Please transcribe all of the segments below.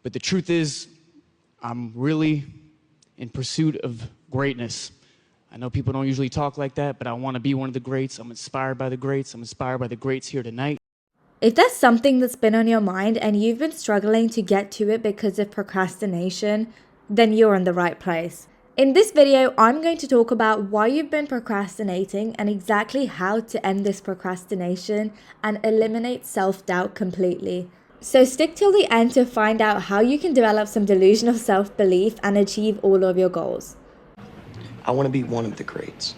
But the truth is, I'm really in pursuit of greatness. I know people don't usually talk like that, but I want to be one of the greats. I'm inspired by the greats. I'm inspired by the greats here tonight. If there's something that's been on your mind and you've been struggling to get to it because of procrastination, then you're in the right place. In this video, I'm going to talk about why you've been procrastinating and exactly how to end this procrastination and eliminate self-doubt completely. So stick till the end to find out how you can develop some delusional self-belief and achieve all of your goals. I want to be one of the greats.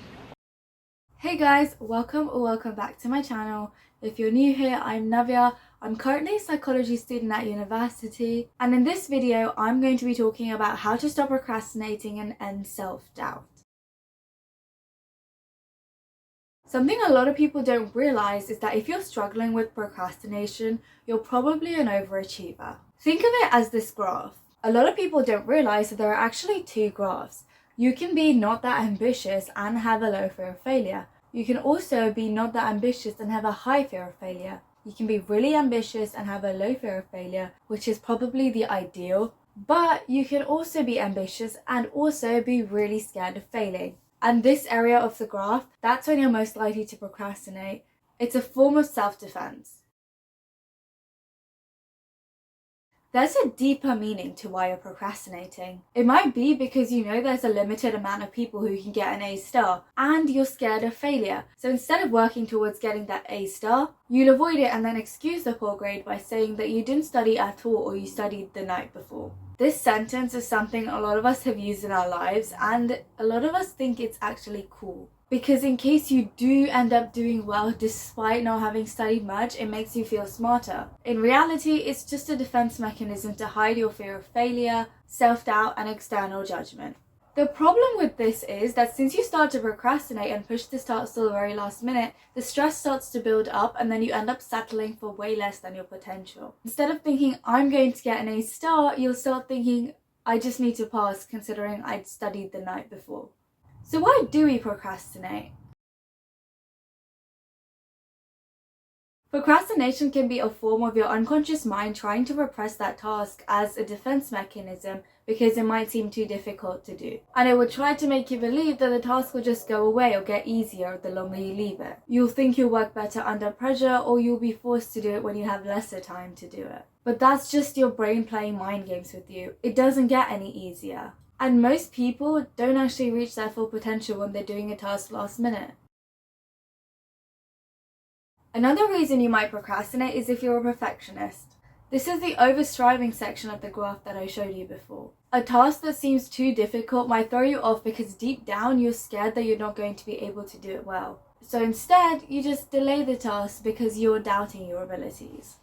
Hey guys, welcome back to my channel. If you're new here, I'm Navya. I'm currently a psychology student at university, and in this video I'm going to be talking about how to stop procrastinating and end self-doubt. Something a lot of people don't realize is that if you're struggling with procrastination, you're probably an overachiever. Think of it as this graph. A lot of people don't realize that there are actually two graphs. You can be not that ambitious and have a low fear of failure. You can also be not that ambitious and have a high fear of failure. You can be really ambitious and have a low fear of failure, which is probably the ideal, but you can also be ambitious and also be really scared of failing. And this area of the graph, that's when you're most likely to procrastinate. It's a form of self-defense. There's a deeper meaning to why you're procrastinating. It might be because you know there's a limited amount of people who can get an A star and you're scared of failure. So instead of working towards getting that A star, you'll avoid it and then excuse the poor grade by saying that you didn't study at all or you studied the night before. This sentence is something a lot of us have used in our lives, and a lot of us think it's actually cool. Because in case you do end up doing well despite not having studied much, it makes you feel smarter. In reality, it's just a defense mechanism to hide your fear of failure, self-doubt, and external judgment. The problem with this is that since you start to procrastinate and push this task till the very last minute, the stress starts to build up and then you end up settling for way less than your potential. Instead of thinking, I'm going to get an A star, you'll start thinking, I just need to pass considering I'd studied the night before. So why do we procrastinate? Procrastination can be a form of your unconscious mind trying to repress that task as a defense mechanism because it might seem too difficult to do. And it will try to make you believe that the task will just go away or get easier the longer you leave it. You'll think you'll work better under pressure, or you'll be forced to do it when you have lesser time to do it. But that's just your brain playing mind games with you. It doesn't get any easier. And most people don't actually reach their full potential when they're doing a task last minute. Another reason you might procrastinate is if you're a perfectionist. This is the over-striving section of the graph that I showed you before. A task that seems too difficult might throw you off because deep down you're scared that you're not going to be able to do it well. So instead, you just delay the task because you're doubting your abilities.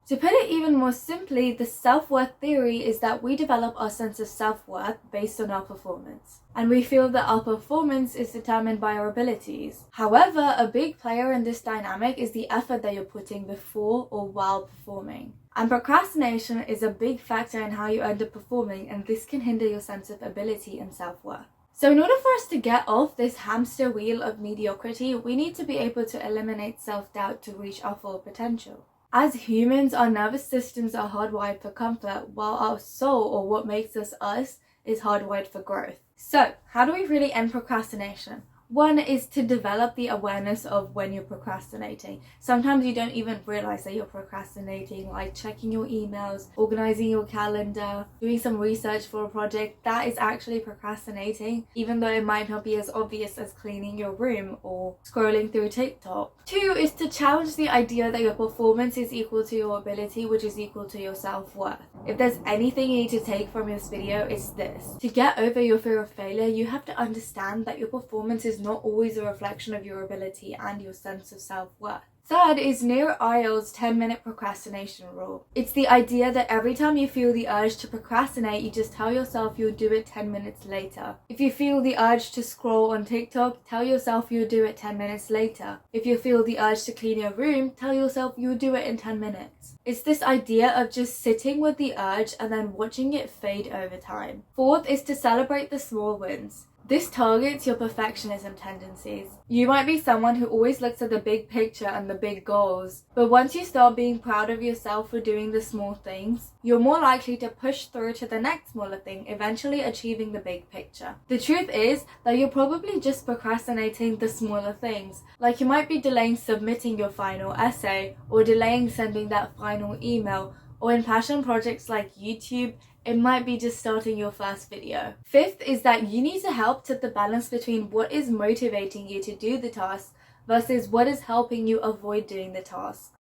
To put it even more simply, the self-worth theory is that we develop our sense of self-worth based on our performance. And we feel that our performance is determined by our abilities. However, a big player in this dynamic is the effort that you're putting before or while performing. And procrastination is a big factor in how you end up performing, and this can hinder your sense of ability and self-worth. So in order for us to get off this hamster wheel of mediocrity, we need to be able to eliminate self-doubt to reach our full potential. As humans, our nervous systems are hardwired for comfort, while our soul, or what makes us us, is hardwired for growth. So, how do we really end procrastination? One is to develop the awareness of when you're procrastinating. Sometimes you don't even realize that you're procrastinating, like checking your emails, organizing your calendar, doing some research for a project. That is actually procrastinating, even though it might not be as obvious as cleaning your room or scrolling through TikTok. Two is to challenge the idea that your performance is equal to your ability, which is equal to your self-worth. If there's anything you need to take from this video, it's this. To get over your fear of failure, you have to understand that your performance is not always a reflection of your ability and your sense of self-worth. Third is Nir Eyal's 10-minute procrastination rule. It's the idea that every time you feel the urge to procrastinate, you just tell yourself you'll do it 10 minutes later. If you feel the urge to scroll on TikTok, tell yourself you'll do it 10 minutes later. If you feel the urge to clean your room, tell yourself you'll do it in 10 minutes. It's this idea of just sitting with the urge and then watching it fade over time. Fourth is to celebrate the small wins. This targets your perfectionism tendencies. You might be someone who always looks at the big picture and the big goals, but once you start being proud of yourself for doing the small things, you're more likely to push through to the next smaller thing, eventually achieving the big picture. The truth is that you're probably just procrastinating the smaller things, like you might be delaying submitting your final essay, or delaying sending that final email, or in passion projects like YouTube, it might be just starting your first video. Fifth is that you need to help set the balance between what is motivating you to do the task versus what is helping you avoid doing the task.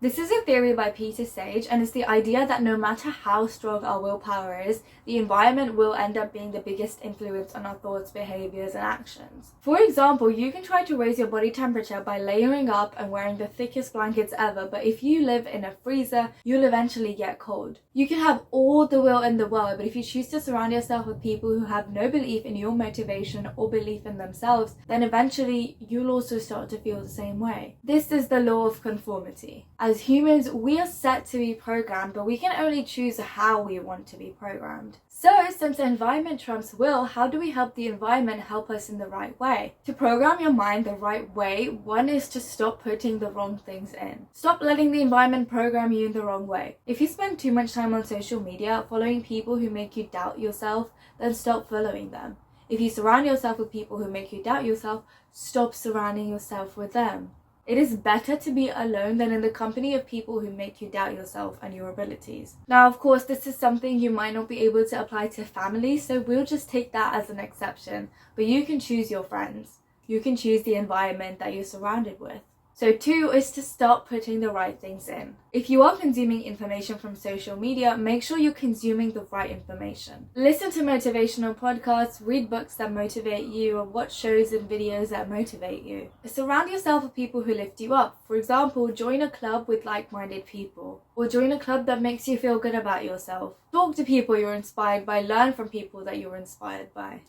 This is a theory by Peter Sage, and it's the idea that no matter how strong our willpower is, the environment will end up being the biggest influence on our thoughts, behaviors, and actions. For example, you can try to raise your body temperature by layering up and wearing the thickest blankets ever, but if you live in a freezer, you'll eventually get cold. You can have all the will in the world, but if you choose to surround yourself with people who have no belief in your motivation or belief in themselves, then eventually you'll also start to feel the same way. This is the law of conformity. As humans, we are set to be programmed, but we can only choose how we want to be programmed. So, since the environment trumps will, how do we help the environment help us in the right way? To program your mind the right way, one is to stop putting the wrong things in. Stop letting the environment program you in the wrong way. If you spend too much time on social media following people who make you doubt yourself, then stop following them. If you surround yourself with people who make you doubt yourself, stop surrounding yourself with them. It is better to be alone than in the company of people who make you doubt yourself and your abilities. Now, of course, this is something you might not be able to apply to family, so we'll just take that as an exception. But you can choose your friends. You can choose the environment that you're surrounded with. So 2 is to start putting the right things in. If you are consuming information from social media, make sure you're consuming the right information. Listen to motivational podcasts, read books that motivate you, or watch shows and videos that motivate you. Surround yourself with people who lift you up. For example, join a club with like-minded people, or join a club that makes you feel good about yourself. Talk to people you're inspired by, learn from people that you're inspired by.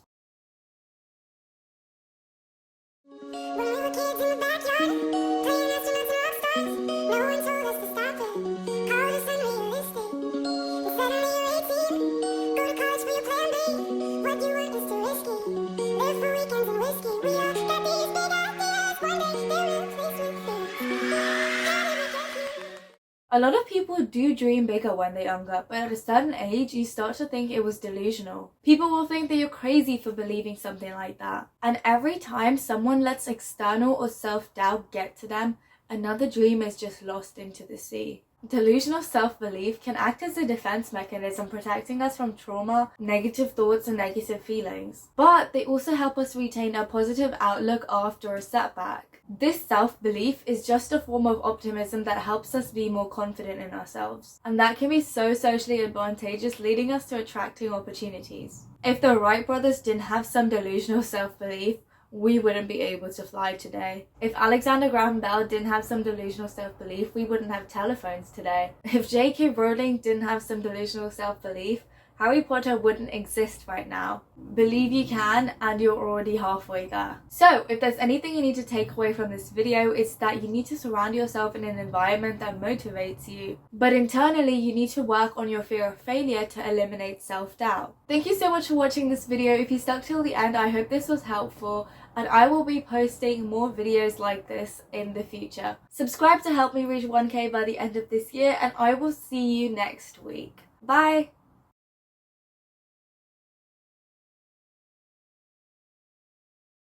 When we were kids in the backyard, playing astronauts and rock stars, no one told us to stop it. Called us unrealistic. And suddenly you're 18, go to college for your plan B. What you want is too risky. Live for weekends and whiskey. We all got these big ideas. One day they'll replace with things. A lot of people do dream bigger when they're younger, but at a certain age, you start to think it was delusional. People will think that you're crazy for believing something like that. And every time someone lets external or self-doubt get to them, another dream is just lost into the sea. Delusional self-belief can act as a defense mechanism protecting us from trauma, negative thoughts, and negative feelings. But they also help us retain a positive outlook after a setback. This self-belief is just a form of optimism that helps us be more confident in ourselves. And that can be so socially advantageous, leading us to attracting opportunities. If the Wright brothers didn't have some delusional self-belief, we wouldn't be able to fly today. If Alexander Graham Bell didn't have some delusional self-belief, we wouldn't have telephones today. If J.K. Rowling didn't have some delusional self-belief, Harry Potter wouldn't exist right now. Believe you can, and you're already halfway there. So, if there's anything you need to take away from this video, it's that you need to surround yourself in an environment that motivates you. But internally, you need to work on your fear of failure to eliminate self-doubt. Thank you so much for watching this video. If you stuck till the end, I hope this was helpful, and I will be posting more videos like this in the future. Subscribe to help me reach 1K by the end of this year, and I will see you next week. Bye!